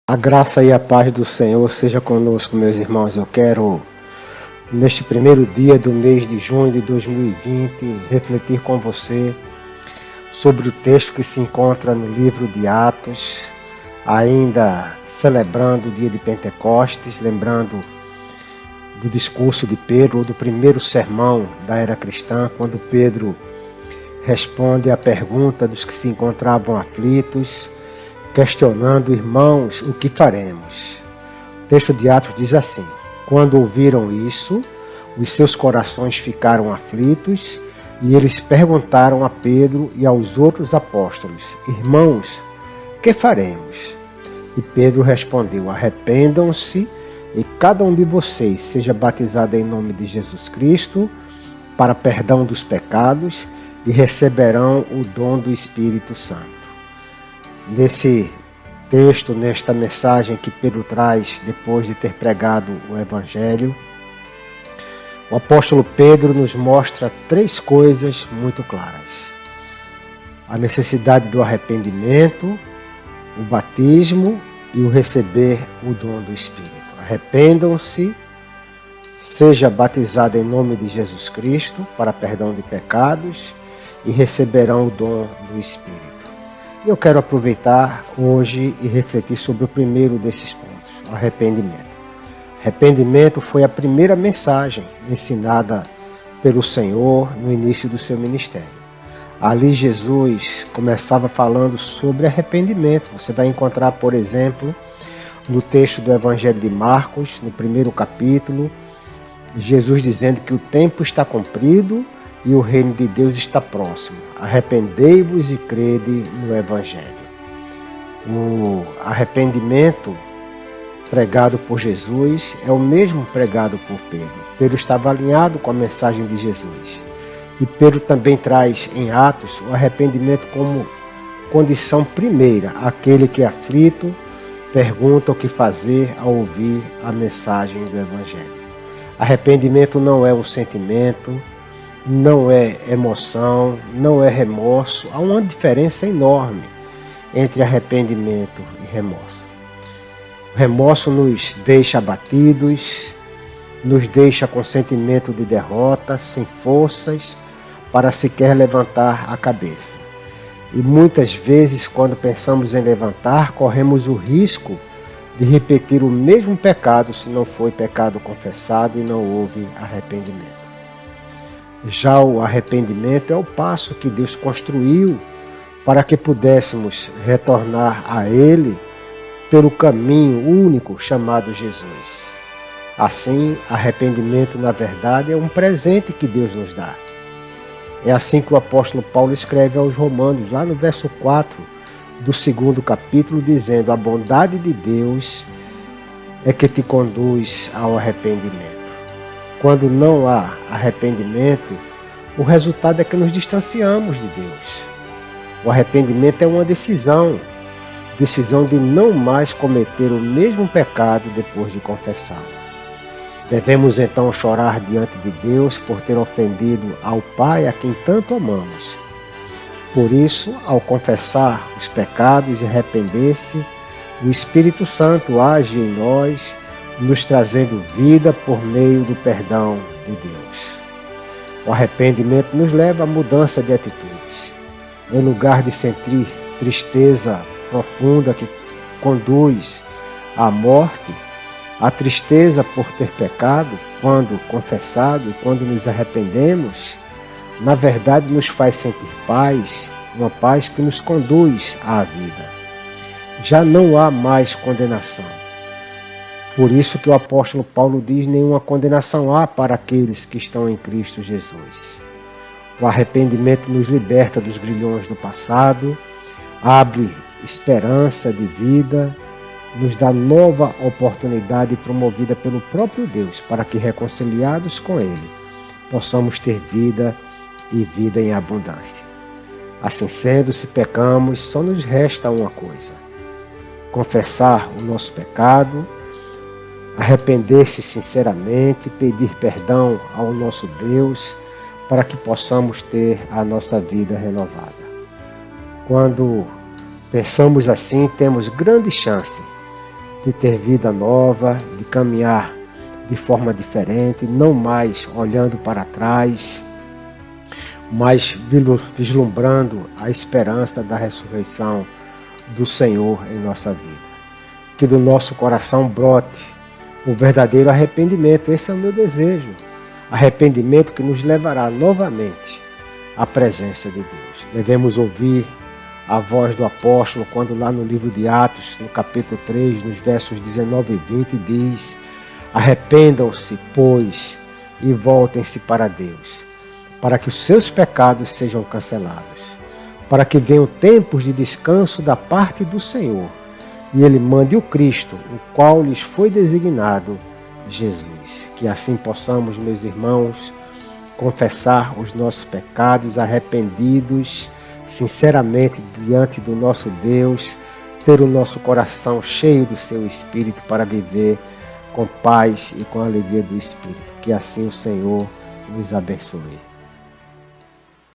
A graça e a paz do Senhor seja conosco, meus irmãos. Eu quero, neste primeiro dia do mês de junho de 2020, refletir com você sobre o texto que se encontra no livro de Atos, ainda celebrando o dia de Pentecostes, lembrando do discurso de Pedro, ou do primeiro sermão da era cristã, quando Pedro responde à pergunta dos que se encontravam aflitos, questionando: irmãos, o que faremos? O texto de Atos diz assim: quando ouviram isso, os seus corações ficaram aflitos e eles perguntaram a Pedro e aos outros apóstolos: irmãos, que faremos? E Pedro respondeu: arrependam-se e cada um de vocês seja batizado em nome de Jesus Cristo para perdão dos pecados e receberão o dom do Espírito Santo. Nesse texto, nesta mensagem que Pedro traz depois de ter pregado o Evangelho, o apóstolo Pedro nos mostra três coisas muito claras: a necessidade do arrependimento, o batismo e o receber o dom do Espírito. Arrependam-se, seja batizado em nome de Jesus Cristo para perdão de pecados e receberão o dom do Espírito. Eu quero aproveitar hoje e refletir sobre o primeiro desses pontos, o arrependimento. Arrependimento foi a primeira mensagem ensinada pelo Senhor no início do seu ministério. Ali Jesus começava falando sobre arrependimento. Você vai encontrar, por exemplo, no texto do Evangelho de Marcos, no primeiro capítulo, Jesus dizendo que o tempo está cumprido e o reino de Deus está próximo. Arrependei-vos e crede no Evangelho. O arrependimento pregado por Jesus é o mesmo pregado por Pedro. Pedro estava alinhado com a mensagem de Jesus. E Pedro também traz em Atos o arrependimento como condição primeira. Aquele que é aflito pergunta o que fazer ao ouvir a mensagem do Evangelho. Arrependimento não é um sentimento, não é emoção, não é remorso. Há uma diferença enorme entre arrependimento e remorso. O remorso nos deixa abatidos, nos deixa com sentimento de derrota, sem forças para sequer levantar a cabeça. E muitas vezes, quando pensamos em levantar, corremos o risco de repetir o mesmo pecado se não foi pecado confessado e não houve arrependimento. Já o arrependimento é o passo que Deus construiu para que pudéssemos retornar a Ele pelo caminho único chamado Jesus. Assim, arrependimento, na verdade, é um presente que Deus nos dá. É assim que o apóstolo Paulo escreve aos Romanos, lá no verso 4 do 2º capítulo, dizendo: a bondade de Deus é que te conduz ao arrependimento. Quando não há arrependimento, o resultado é que nos distanciamos de Deus. O arrependimento é uma decisão de não mais cometer o mesmo pecado depois de confessá-lo. Devemos então chorar diante de Deus por ter ofendido ao Pai a quem tanto amamos. Por isso, ao confessar os pecados e arrepender-se, o Espírito Santo age em nós, nos trazendo vida por meio do perdão de Deus. O arrependimento nos leva à mudança de atitudes. Em lugar de sentir tristeza profunda que conduz à morte, a tristeza por ter pecado, quando confessado e quando nos arrependemos, na verdade nos faz sentir paz, uma paz que nos conduz à vida. Já não há mais condenação. Por isso que o apóstolo Paulo diz: nenhuma condenação há para aqueles que estão em Cristo Jesus. O arrependimento nos liberta dos grilhões do passado, abre esperança de vida, nos dá nova oportunidade promovida pelo próprio Deus para que, reconciliados com Ele, possamos ter vida e vida em abundância. Assim sendo, se pecamos, só nos resta uma coisa: confessar o nosso pecado, arrepender-se sinceramente, pedir perdão ao nosso Deus para que possamos ter a nossa vida renovada. Quando pensamos assim, temos grande chance de ter vida nova, de caminhar de forma diferente, não mais olhando para trás, mas vislumbrando a esperança da ressurreição do Senhor em nossa vida. Que do nosso coração brote o verdadeiro arrependimento. Esse é o meu desejo. Arrependimento que nos levará novamente à presença de Deus. Devemos ouvir a voz do apóstolo quando lá no livro de Atos, no capítulo 3, nos versos 19 e 20, diz: arrependam-se, pois, e voltem-se para Deus, para que os seus pecados sejam cancelados, para que venham tempos de descanso da parte do Senhor, e Ele mande o Cristo, o qual lhes foi designado, Jesus. Que assim possamos, meus irmãos, confessar os nossos pecados arrependidos, sinceramente diante do nosso Deus, ter o nosso coração cheio do seu Espírito para viver com paz e com a alegria do Espírito. Que assim o Senhor nos abençoe.